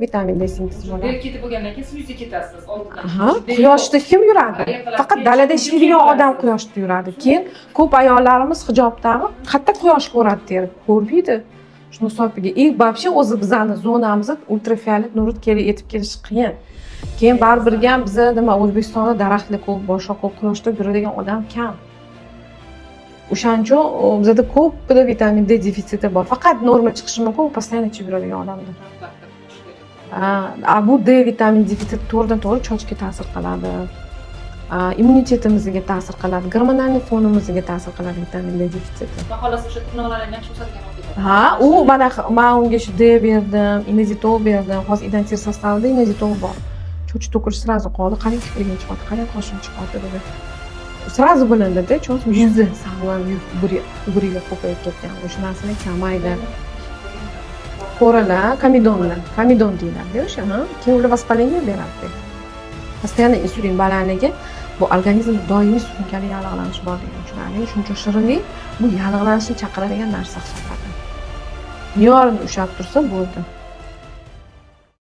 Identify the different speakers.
Speaker 1: vitamin D sintezi bo'ladi.
Speaker 2: Berib ketib bo'lgandan keyin siz uyga ketasiz oldidan.
Speaker 1: Ha, quyoshda kim yuradi? Faqat dalada ishlaydigan odam quyoshda yuradi. Keyin ko'p ayollarimiz hijob tag'ib, qayerda quyosh ko'radi deb ko'rmaydi. Shuni hisobiga вообще o'zi bizani zonamizda ultrafiolet nur yetib kelishi qiyin. Keyin baribir ham biza nima O'zbekistonda daraxtlar ko'p, boshqa ko'p quyoshda yuradigan odam kam. O'shaning uchun bizda ko'pda vitamin D defitsiti bor. Faqat norma chiqishi mumkin, постоянно ichib yuradigan odamda. Bu D vitamin defitsiti to'g'ridan to'g'ri chochga ta'sir qiladi. Immunitetimizga ta'sir qiladi, gormonal fonimizga ta'sir qiladi vitamin D defitsiti.
Speaker 2: Xolos o'sha tirnoqlarni yaxshi o'sadigan olib.
Speaker 1: Ha, u men unga shu D berdim, inezitol berdim. Hozir identir sostavida inezitol bor. Cho'chi to'kilish sразу qoldi, qarang kiprigim chiqadi, qarang qoshim chiqadi dedi. Sразу bilindi-da, chunki yuzi sog'lom, buriga ko'payib ketgan. O'sha narsani kamaydi. Qo'ralar, komidon deyiladi o'sha, ha. Keyin ular vоспаление beradi. Постоянно insulin balandligi bu organizmda doimiy surunkali yallig'lanish bor degan tushunarli. Shuning uchun shirinlik bu yallig'lanishni chaqiradigan narsa hisoblanadi. Me'yorini ushlab tursa bo'ldi.